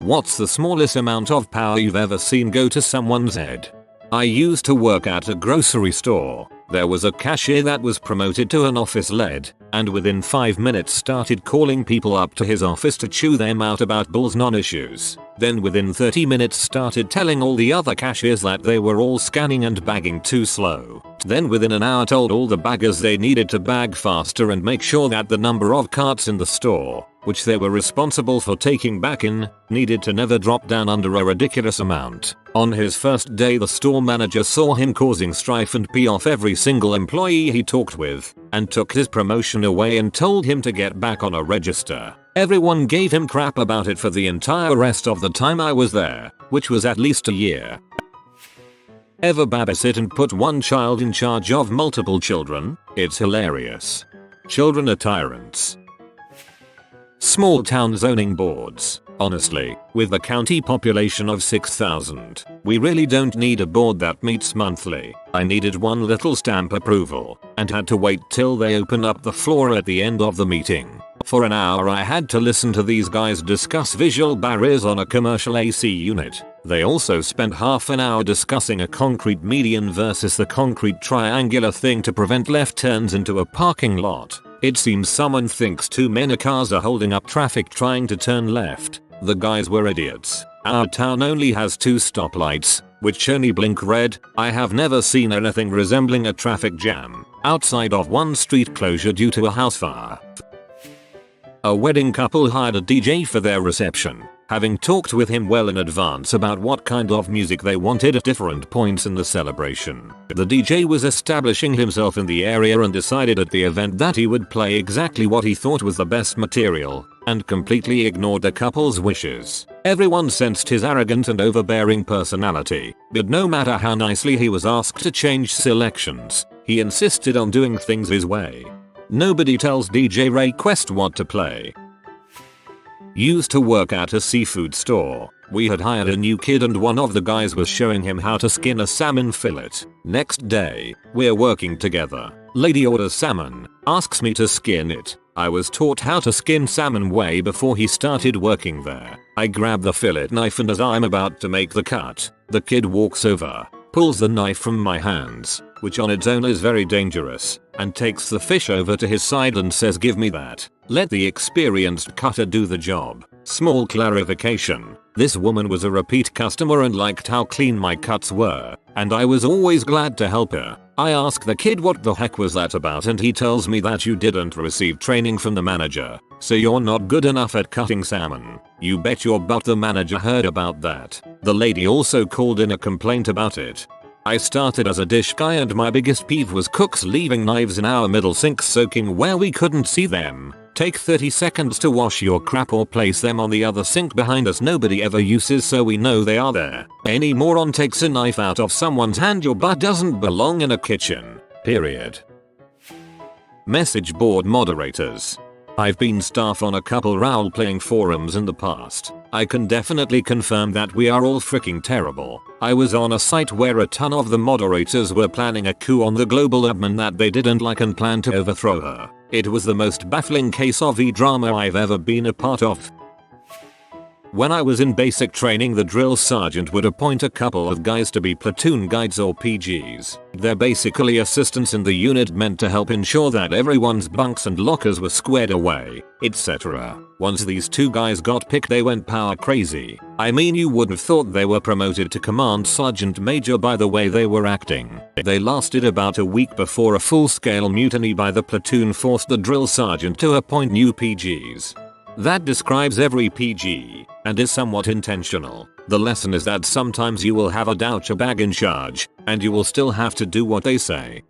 What's the smallest amount of power you've ever seen go to someone's head? I used to work at a grocery store. There was a cashier that was promoted to an office lead, and within 5 minutes started calling people up to his office to chew them out about Bull's non-issues. Then within 30 minutes started telling all the other cashiers that they were all scanning and bagging too slow. Then within an hour told all the baggers they needed to bag faster and make sure that the number of carts in the store, which they were responsible for taking back in, needed to never drop down under a ridiculous amount. On his first day, the store manager saw him causing strife and pee off every single employee he talked with, and took his promotion away and told him to get back on a register. Everyone gave him crap about it for the entire rest of the time I was there, which was at least a year. Ever babysit and put one child in charge of multiple children? It's hilarious. Children are tyrants. Small town zoning boards. Honestly, with the county population of 6,000, we really don't need a board that meets monthly. I needed one little stamp approval, and had to wait till they open up the floor at the end of the meeting. For an hour I had to listen to these guys discuss visual barriers on a commercial AC unit. They also spent half an hour discussing a concrete median versus the concrete triangular thing to prevent left turns into a parking lot. It seems someone thinks too many cars are holding up traffic trying to turn left. The guys were idiots. Our town only has 2 stoplights, which only blink red. I have never seen anything resembling a traffic jam, outside of one street closure due to a house fire. A wedding couple hired a DJ for their reception, having talked with him well in advance about what kind of music they wanted at different points in the celebration. The DJ was establishing himself in the area and decided at the event that he would play exactly what he thought was the best material, and completely ignored the couple's wishes. Everyone sensed his arrogant and overbearing personality, but no matter how nicely he was asked to change selections, he insisted on doing things his way. Nobody tells DJ Ray Quest what to play. Used to work at a seafood store. We had hired a new kid and one of the guys was showing him how to skin a salmon fillet. Next day, we're working together. Lady orders salmon, asks me to skin it. I was taught how to skin salmon way before he started working there. I grab the fillet knife and as I'm about to make the cut, the kid walks over, pulls the knife from my hands, which on its own is very dangerous, and takes the fish over to his side and says, "Give me that. Let the experienced cutter do the job." Small clarification. This woman was a repeat customer and liked how clean my cuts were, and I was always glad to help her. I ask the kid what the heck was that about and he tells me that you didn't receive training from the manager, so you're not good enough at cutting salmon. You bet your butt the manager heard about that. The lady also called in a complaint about it. I started as a dish guy and my biggest peeve was cooks leaving knives in our middle sink soaking where we couldn't see them. Take 30 seconds to wash your crap or place them on the other sink behind us nobody ever uses so we know they are there. Any moron takes a knife out of someone's hand, your butt doesn't belong in a kitchen. Period. Message board moderators. I've been staff on a couple role-playing forums in the past. I can definitely confirm that we are all freaking terrible. I was on a site where a ton of the moderators were planning a coup on the global admin that they didn't like and planned to overthrow her. It was the most baffling case of e-drama I've ever been a part of. When I was in basic training, the drill sergeant would appoint a couple of guys to be platoon guides or PGs. They're basically assistants in the unit meant to help ensure that everyone's bunks and lockers were squared away, etc. Once these 2 guys got picked they went power crazy. I mean, you would have thought they were promoted to command sergeant major by the way they were acting. They lasted about a week before a full-scale mutiny by the platoon forced the drill sergeant to appoint new PGs. That describes every PG, and is somewhat intentional. The lesson is that sometimes you will have a douchebag in charge, and you will still have to do what they say.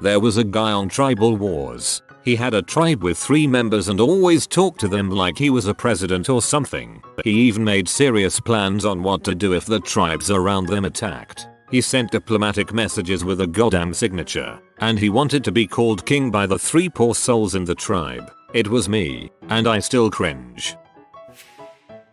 There was a guy on Tribal Wars. He had a tribe with 3 members and always talked to them like he was a president or something. He even made serious plans on what to do if the tribes around them attacked. He sent diplomatic messages with a goddamn signature, and he wanted to be called king by the 3 poor souls in the tribe. It was me, and I still cringe.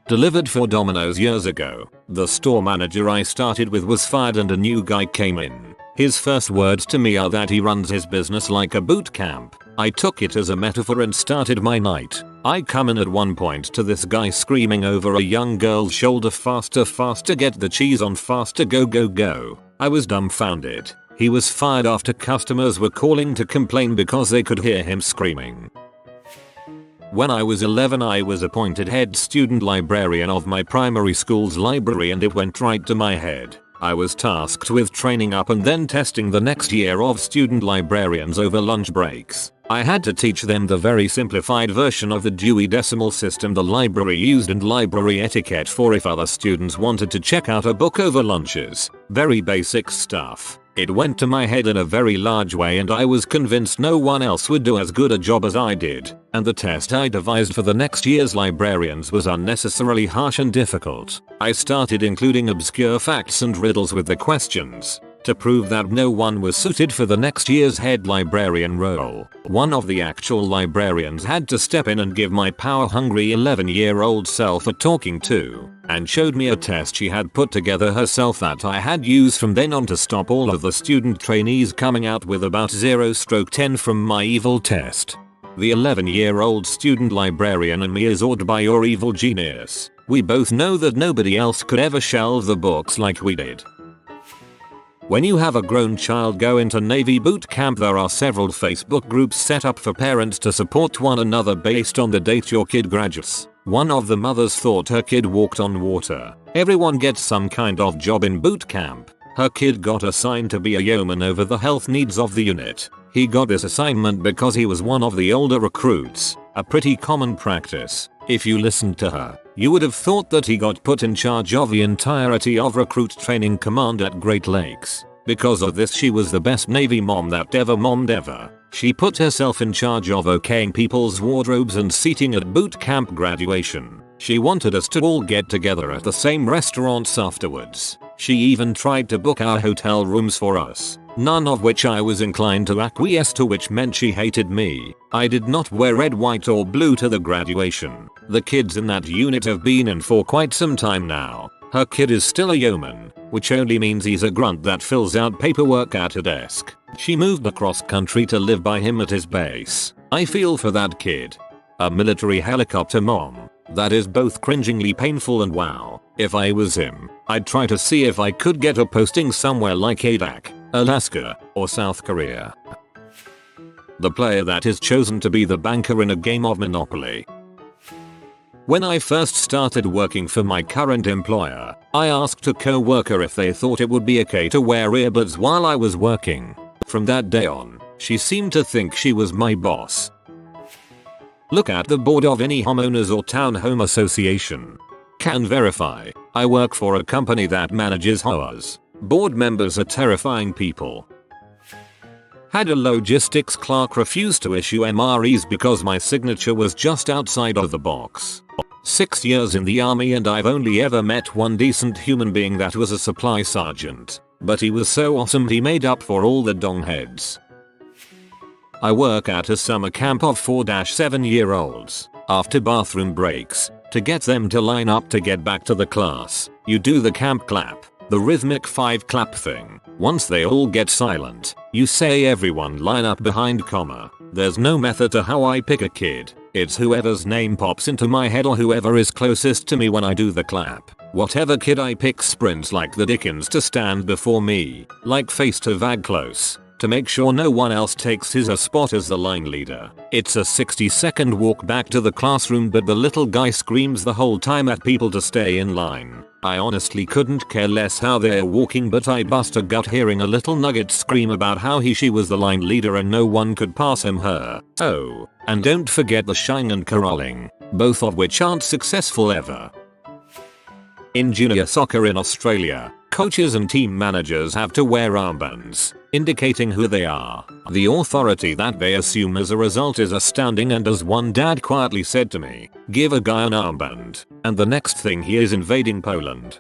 Delivered for Domino's years ago. The store manager I started with was fired and a new guy came in. His first words to me are that he runs his business like a boot camp. I took it as a metaphor and started my night. I come in at one point to this guy screaming over a young girl's shoulder, faster, faster, get the cheese on, faster, go, go, go. I was dumbfounded. He was fired after customers were calling to complain because they could hear him screaming. When I was 11, I was appointed head student librarian of my primary school's library, and it went right to my head. I was tasked with training up and then testing the next year of student librarians over lunch breaks. I had to teach them the very simplified version of the Dewey Decimal System the library used and library etiquette for if other students wanted to check out a book over lunches. Very basic stuff. It went to my head in a very large way, and I was convinced no one else would do as good a job as I did. And the test I devised for the next year's librarians was unnecessarily harsh and difficult. I started including obscure facts and riddles with the questions. To prove that no one was suited for the next year's head librarian role, one of the actual librarians had to step in and give my power-hungry 11-year-old self a talking to, and showed me a test she had put together herself that I had used from then on to stop all of the student trainees coming out with about 0/10 from my evil test. The 11-year-old student librarian and me is awed by your evil genius. We both know that nobody else could ever shelve the books like we did. When you have a grown child go into Navy boot camp, there are several Facebook groups set up for parents to support one another based on the date your kid graduates. One of the mothers thought her kid walked on water. Everyone gets some kind of job in boot camp. Her kid got assigned to be a yeoman over the health needs of the unit. He got this assignment because he was one of the older recruits, a pretty common practice. If you listened to her, you would have thought that he got put in charge of the entirety of Recruit Training Command at Great Lakes. Because of this, she was the best Navy mom that ever mommed ever. She put herself in charge of okaying people's wardrobes and seating at boot camp graduation. She wanted us to all get together at the same restaurants afterwards. She even tried to book our hotel rooms for us, none of which I was inclined to acquiesce to, which meant she hated me. I did not wear red, white or blue to the graduation. The kids in that unit have been in for quite some time now. Her kid is still a yeoman, which only means he's a grunt that fills out paperwork at a desk. She moved across country to live by him at his base. I feel for that kid. A military helicopter mom. That is both cringingly painful and wow. If I was him, I'd try to see if I could get a posting somewhere like Paddock, Alaska, or South Korea. The player that is chosen to be the banker in a game of Monopoly. When I first started working for my current employer, I asked a co-worker if they thought it would be okay to wear earbuds while I was working. From that day on, she seemed to think she was my boss. Look at the board of any homeowners or townhome association. Can verify, I work for a company that manages HOAs. Board members are terrifying people. Had a logistics clerk refuse to issue MREs because my signature was just outside of the box. 6 years in the army and I've only ever met one decent human being that was a supply sergeant. But he was so awesome he made up for all the dongheads. I work at a summer camp of 4-7-year-olds. After bathroom breaks, to get them to line up to get back to the class, you do the camp clap, the rhythmic 5-clap thing. Once they all get silent, you say everyone line up behind comma. There's no method to how I pick a kid. It's whoever's name pops into my head or whoever is closest to me when I do the clap. Whatever kid I pick sprints like the dickens to stand before me, like face to vag close, to make sure no one else takes his spot as the line leader. It's a 60-second walk back to the classroom, but the little guy screams the whole time at people to stay in line. I honestly couldn't care less how they're walking, but I bust a gut hearing a little nugget scream about how she was the line leader and no one could pass her. Oh, and don't forget the shying and caroling, both of which aren't successful ever. In junior soccer in Australia, coaches and team managers have to wear armbands, indicating who they are. The authority that they assume as a result is astounding, and as one dad quietly said to me, give a guy an armband, and the next thing he is invading Poland.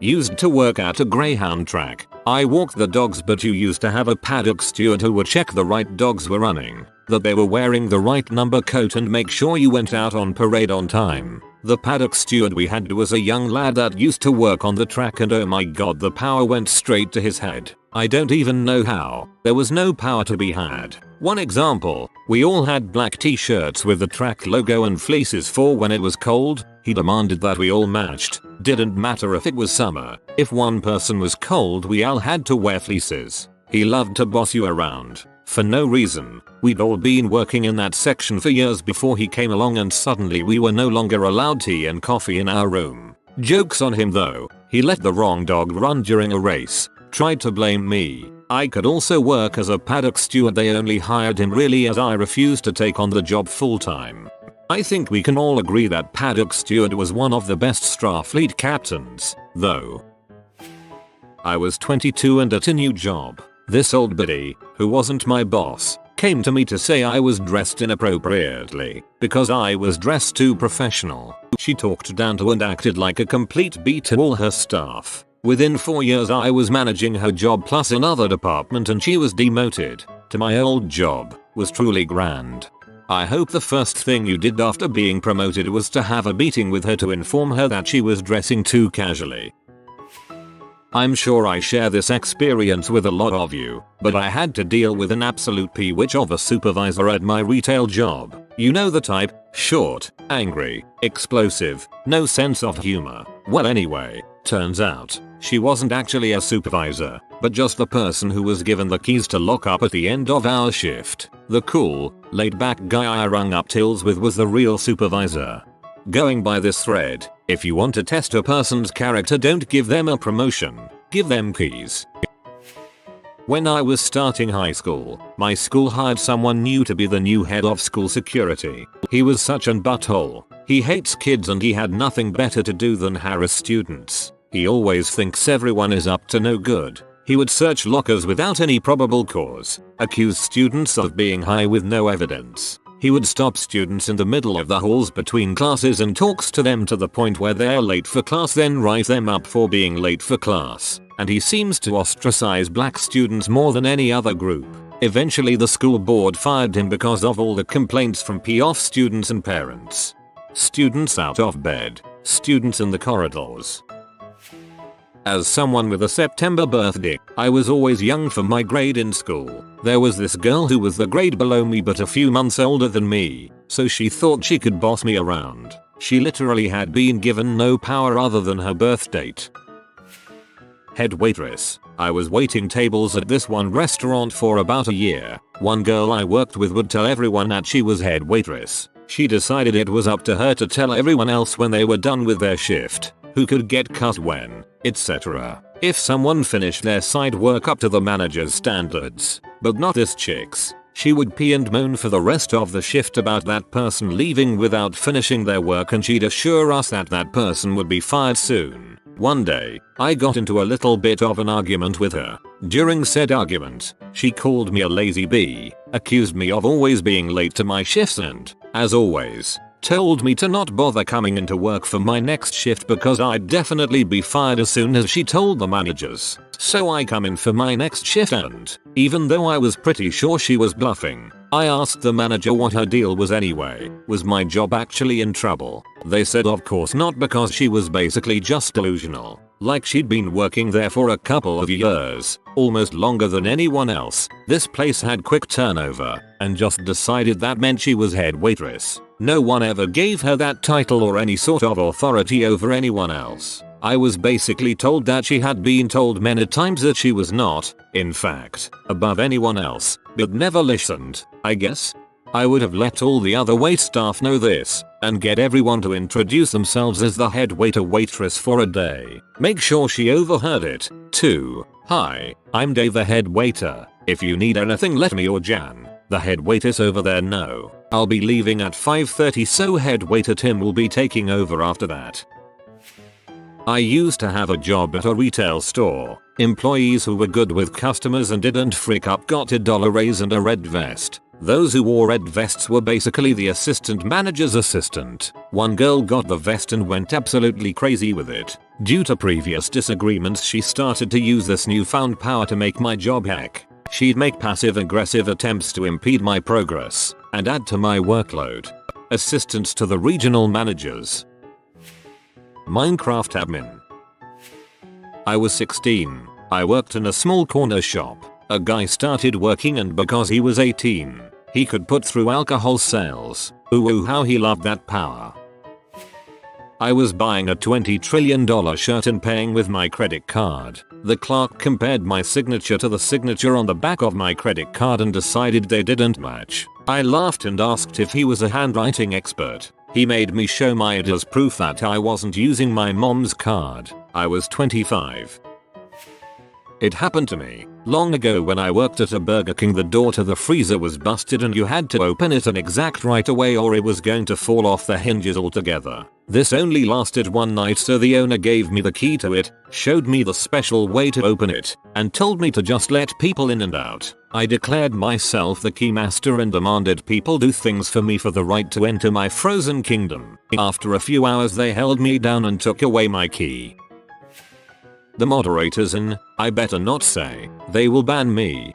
Used to work at a greyhound track. I walked the dogs, but you used to have a paddock steward who would check the right dogs were running, that they were wearing the right number coat, and make sure you went out on parade on time. The paddock steward we had was a young lad that used to work on the track, and oh my god, the power went straight to his head. I don't even know how. There was no power to be had. One example, we all had black t-shirts with the track logo and fleeces for when it was cold. He demanded that we all matched. Didn't matter if it was summer. If one person was cold, we all had to wear fleeces. He loved to boss you around. For no reason. We'd all been working in that section for years before he came along, and suddenly we were no longer allowed tea and coffee in our room. Joke's on him though. He let the wrong dog run during a race. Tried to blame me. I could also work as a paddock steward. They only hired him really as I refused to take on the job full time. I think we can all agree that paddock steward was one of the best Starfleet captains, though. I was 22 and at a new job. This old biddy, who wasn't my boss, came to me to say I was dressed inappropriately because I was dressed too professional. She talked down to and acted like a complete B to all her staff. Within 4 years I was managing her job plus another department, and she was demoted to my old job. Was truly grand. I hope the first thing you did after being promoted was to have a meeting with her to inform her that she was dressing too casually. I'm sure I share this experience with a lot of you, but I had to deal with an absolute peewitch of a supervisor at my retail job. You know the type, short, angry, explosive, no sense of humor. Well anyway, turns out, she wasn't actually a supervisor, but just the person who was given the keys to lock up at the end of our shift. The cool, laid-back guy I rung up tills with was the real supervisor. Going by this thread, if you want to test a person's character, don't give them a promotion, give them keys. When I was starting high school, my school hired someone new to be the new head of school security. He was such an butthole. He hates kids and he had nothing better to do than harass students. He always thinks everyone is up to no good. He would search lockers without any probable cause, accuse students of being high with no evidence. He would stop students in the middle of the halls between classes and talks to them to the point where they're late for class, then write them up for being late for class. And he seems to ostracize black students more than any other group. Eventually the school board fired him because of all the complaints from POF students and parents. Students out of bed, students in the corridors. As someone with a September birthday, I was always young for my grade in school. There was this girl who was the grade below me but a few months older than me, so she thought she could boss me around. She literally had been given no power other than her birth date. Head waitress. I was waiting tables at this one restaurant for about a year. One girl I worked with would tell everyone that she was head waitress. She decided it was up to her to tell everyone else when they were done with their shift, who could get cut when, etc. If someone finished their side work up to the manager's standards. But not this chick's. She would pee and moan for the rest of the shift about that person leaving without finishing their work, and she'd assure us that that person would be fired soon. One day, I got into a little bit of an argument with her. During said argument, she called me a lazy bee, accused me of always being late to my shifts and, as always, told me to not bother coming into work for my next shift because I'd definitely be fired as soon as she told the managers. So I come in for my next shift and, even though I was pretty sure she was bluffing, I asked the manager what her deal was anyway. Was my job actually in trouble? They said of course not, because she was basically just delusional. Like she'd been working there for a couple of years, almost longer than anyone else. This place had quick turnover, and just decided that meant she was head waitress. No one ever gave her that title or any sort of authority over anyone else. I was basically told that she had been told many times that she was not, in fact, above anyone else, but never listened, I guess. I would have let all the other wait staff know this, and get everyone to introduce themselves as the head waiter waitress for a day. Make sure she overheard it, too. Hi, I'm Dave the head waiter. If you need anything let me or Jan, the head waitress over there know. I'll be leaving at 5:30, so head waiter Tim will be taking over after that. I used to have a job at a retail store. Employees who were good with customers and didn't freak up got a $1 raise and a red vest. Those who wore red vests were basically the assistant manager's assistant. One girl got the vest and went absolutely crazy with it. Due to previous disagreements, she started to use this newfound power to make my job heck. She'd make passive-aggressive attempts to impede my progress and add to my workload. Assistants to the regional managers. Minecraft admin. I was 16. I worked in a small corner shop. A guy started working, and because he was 18, he could put through alcohol sales. Ooh, how he loved that power. I was buying a $20 trillion shirt and paying with my credit card. The clerk compared my signature to the signature on the back of my credit card and decided they didn't match. I laughed and asked if he was a handwriting expert. He made me show my ID as proof that I wasn't using my mom's card. I was 25. It happened to me long ago when I worked at a Burger King. The door to the freezer was busted and you had to open it an exact right away or it was going to fall off the hinges altogether. This only lasted one night, so the owner gave me the key to it, showed me the special way to open it, and told me to just let people in and out. I declared myself the keymaster and demanded people do things for me for the right to enter my frozen kingdom. After a few hours they held me down and took away my key. The moderator's in, I better not say, they will ban me.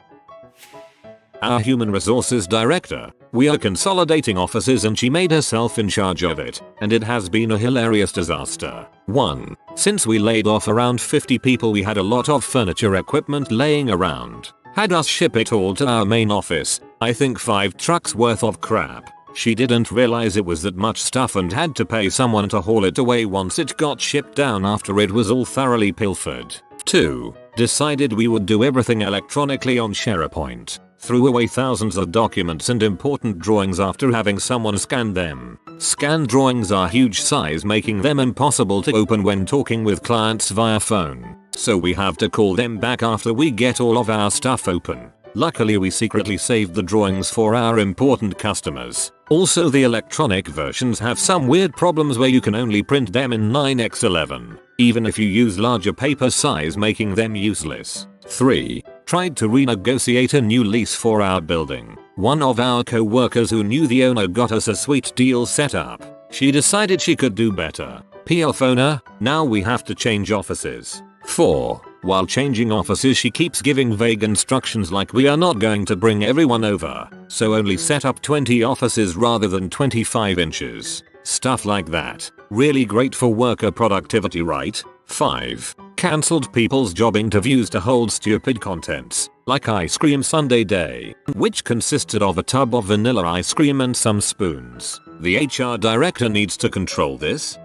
Our human resources director, we are consolidating offices and she made herself in charge of it, and it has been a hilarious disaster. 1. Since we laid off around 50 people, we had a lot of furniture equipment laying around. Had us ship it all to our main office, I think 5 trucks worth of crap. She didn't realize it was that much stuff and had to pay someone to haul it away once it got shipped down after it was all thoroughly pilfered. 2. Decided we would do everything electronically on SharePoint. Threw away thousands of documents and important drawings after having someone scan them. Scanned drawings are huge size, making them impossible to open when talking with clients via phone. So we have to call them back after we get all of our stuff open. Luckily we secretly saved the drawings for our important customers. Also, the electronic versions have some weird problems where you can only print them in 9x11, even if you use larger paper size, making them useless. 3. Tried to renegotiate a new lease for our building. One of our co-workers who knew the owner got us a sweet deal set up. She decided she could do better. PF owner, now we have to change offices. 4. While changing offices she keeps giving vague instructions like we are not going to bring everyone over, so only set up 20 offices rather than 25 inches. Stuff like that. Really great for worker productivity, right? 5. Cancelled people's job interviews to hold stupid contents, like ice cream sundae day, which consisted of a tub of vanilla ice cream and some spoons. The HR director needs to control this.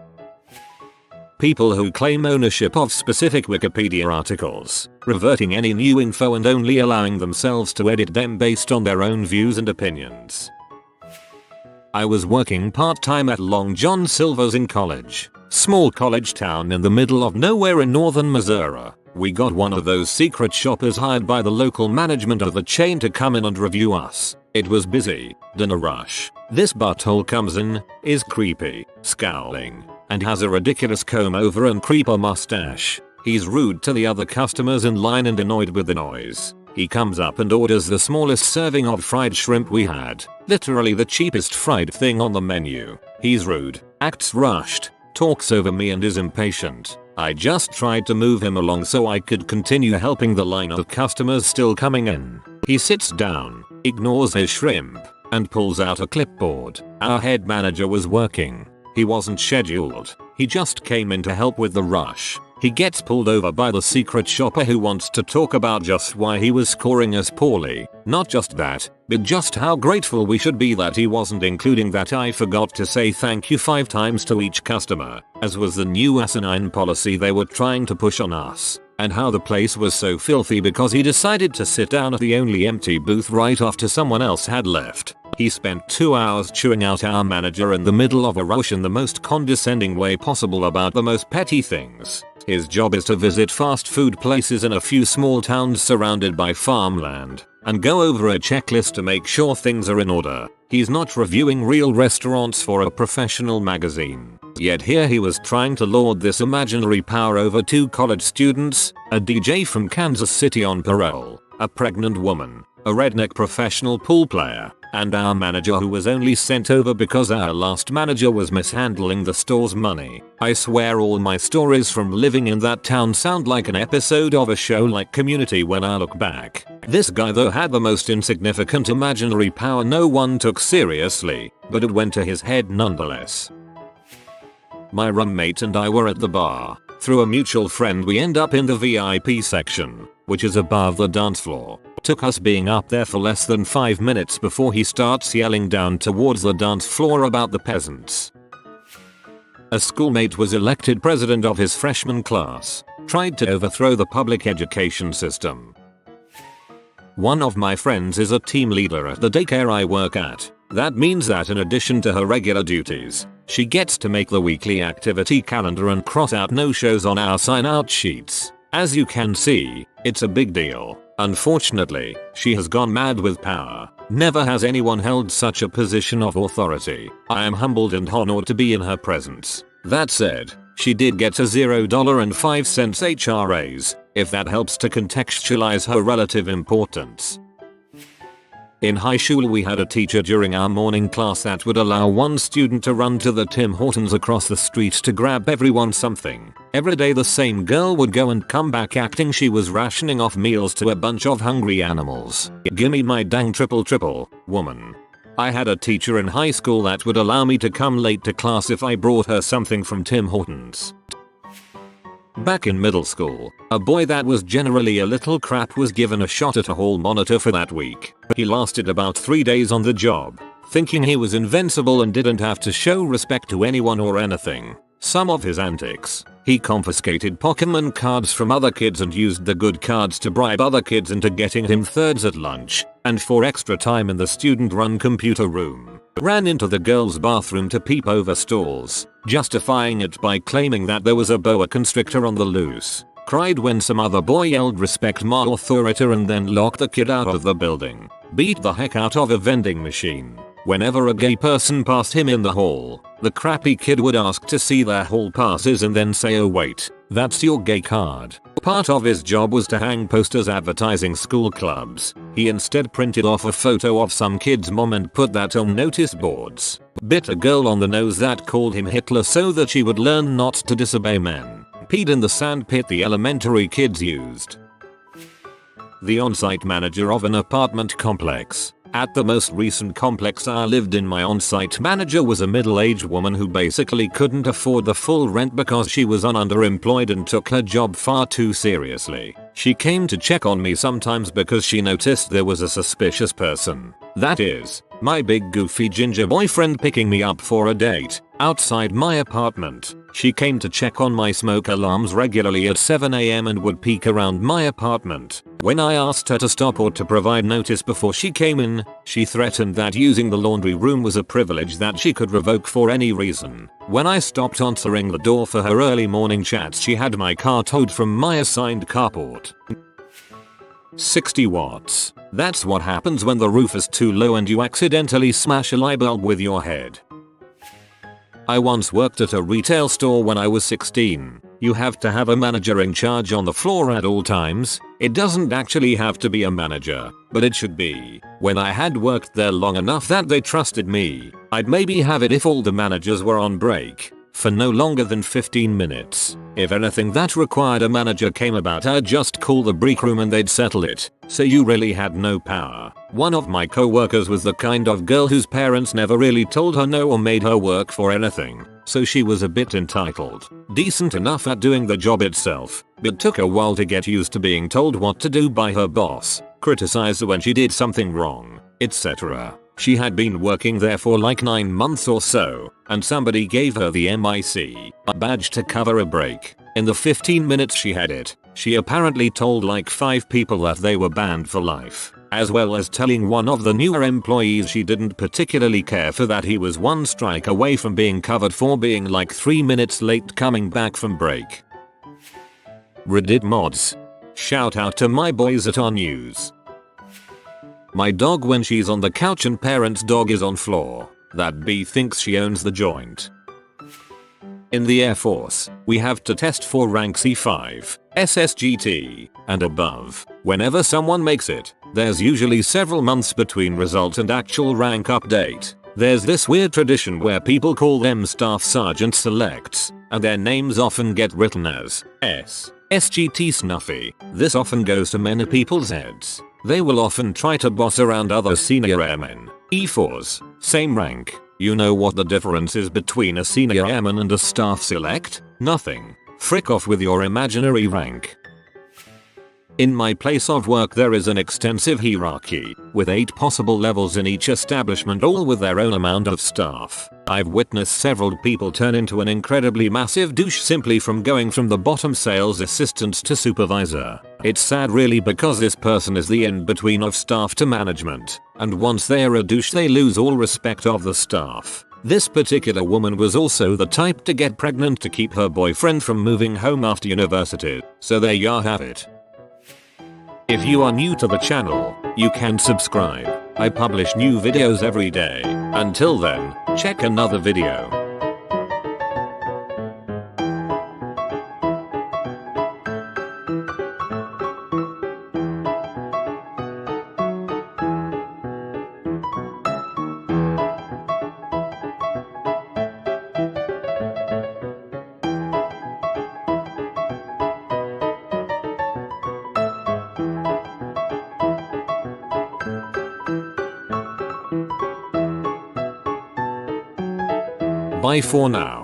People who claim ownership of specific Wikipedia articles, reverting any new info and only allowing themselves to edit them based on their own views and opinions. I was working part-time at Long John Silver's in college. Small college town in the middle of nowhere in northern Missouri. We got one of those secret shoppers hired by the local management of the chain to come in and review us. It was busy, in a rush. This butthole comes in, is creepy, scowling, and has a ridiculous comb over and creeper mustache. He's rude to the other customers in line and annoyed with the noise. He comes up and orders the smallest serving of fried shrimp we had. Literally the cheapest fried thing on the menu. He's rude, acts rushed, talks over me and is impatient. I just tried to move him along so I could continue helping the line of customers still coming in. He sits down, ignores his shrimp, and pulls out a clipboard. Our head manager was working. He wasn't scheduled. He just came in to help with the rush. He gets pulled over by the secret shopper who wants to talk about just why he was scoring us poorly. Not just that, but just how grateful we should be that he wasn't including that I forgot to say thank you 5 times to each customer, as was the new asinine policy they were trying to push on us. And how the place was so filthy because he decided to sit down at the only empty booth right after someone else had left. He spent 2 hours chewing out our manager in the middle of a rush in the most condescending way possible about the most petty things. His job is to visit fast food places in a few small towns surrounded by farmland, and go over a checklist to make sure things are in order. He's not reviewing real restaurants for a professional magazine. Yet here he was trying to lord this imaginary power over 2 college students, a DJ from Kansas City on parole, a pregnant woman, a redneck professional pool player, and our manager who was only sent over because our last manager was mishandling the store's money. I swear all my stories from living in that town sound like an episode of a show like Community when I look back. This guy though had the most insignificant imaginary power no one took seriously, but it went to his head nonetheless. My roommate and I were at the bar. Through a mutual friend we end up in the VIP section, which is above the dance floor. Took us being up there for less than 5 minutes before he starts yelling down towards the dance floor about the peasants. A schoolmate was elected president of his freshman class. Tried to overthrow the public education system. One of my friends is a team leader at the daycare I work at. That means that in addition to her regular duties, she gets to make the weekly activity calendar and cross out no-shows on our sign-out sheets. As you can see, it's a big deal. Unfortunately, she has gone mad with power. Never has anyone held such a position of authority. I am humbled and honored to be in her presence. That said, she did get a $0.05 HR raise, if that helps to contextualize her relative importance. In high school we had a teacher during our morning class that would allow one student to run to the Tim Hortons across the street to grab everyone something. Every day the same girl would go and come back acting she was rationing off meals to a bunch of hungry animals. Gimme my dang triple, woman. I had a teacher in high school that would allow me to come late to class if I brought her something from Tim Hortons. Back in middle school, a boy that was generally a little crap was given a shot at a hall monitor for that week. He lasted about 3 days on the job, thinking he was invincible and didn't have to show respect to anyone or anything. Some of his antics: he confiscated Pokemon cards from other kids and used the good cards to bribe other kids into getting him thirds at lunch, and for extra time in the student-run computer room. Ran into the girls' bathroom to peep over stalls, justifying it by claiming that there was a boa constrictor on the loose. Cried when some other boy yelled respect my authority and then locked the kid out of the building. Beat the heck out of a vending machine. Whenever a gay person passed him in the hall, the crappy kid would ask to see their hall passes and then say, "Oh wait, that's your gay card." Part of his job was to hang posters advertising school clubs. He instead printed off a photo of some kid's mom and put that on notice boards. Bit a girl on the nose that called him Hitler so that she would learn not to disobey men. Peed in the sandpit the elementary kids used. The on-site manager of an apartment complex. At the most recent complex I lived in, my on-site manager was a middle-aged woman who basically couldn't afford the full rent because she was underemployed and took her job far too seriously. She came to check on me sometimes because she noticed there was a suspicious person. That is, my big goofy ginger boyfriend picking me up for a date outside my apartment. She came to check on my smoke alarms regularly at 7 AM and would peek around my apartment. When I asked her to stop or to provide notice before she came in, she threatened that using the laundry room was a privilege that she could revoke for any reason. When I stopped answering the door for her early morning chats, she had my car towed from my assigned carport. 60 watts. That's what happens when the roof is too low and you accidentally smash a light bulb with your head. I once worked at a retail store when I was 16. You have to have a manager in charge on the floor at all times. It doesn't actually have to be a manager, but it should be. When I had worked there long enough that they trusted me, I'd maybe have it if all the managers were on break for no longer than 15 minutes. If anything that required a manager came about, I'd just call the break room and they'd settle it, so you really had no power. One of my co-workers was the kind of girl whose parents never really told her no or made her work for anything, so she was a bit entitled. Decent enough at doing the job itself, but took a while to get used to being told what to do by her boss, criticized when she did something wrong, etc. She had been working there for like 9 months or so, and somebody gave her the MIC, a badge to cover a break. In the 15 minutes she had it, she apparently told like 5 people that they were banned for life, as well as telling one of the newer employees she didn't particularly care for that he was 1 strike away from being covered for being like 3 minutes late coming back from break. Reddit mods. Shout out to my boys at Our News. My dog when she's on the couch and parents' dog is on floor. That bee thinks she owns the joint. In the Air Force, we have to test for rank C5, SSGT, and above. Whenever someone makes it, there's usually several months between result and actual rank update. There's this weird tradition where people call them Staff Sergeant Selects, and their names often get written as SGT Snuffy. This often goes to many people's heads. They will often try to boss around other senior airmen, E4s, same rank, You know what the difference is between a senior airman and a staff select? Nothing. Frick off with your imaginary rank. In my place of work there is an extensive hierarchy, with 8 possible levels in each establishment, all with their own amount of staff. I've witnessed several people turn into an incredibly massive douche simply from going from the bottom sales assistant to supervisor. It's sad really, because this person is the in-between of staff to management, and once they are a douche they lose all respect of the staff. This particular woman was also the type to get pregnant to keep her boyfriend from moving home after university, so there you have it. If you are new to the channel, you can subscribe. I publish new videos every day. Until then, check another video. Bye for now.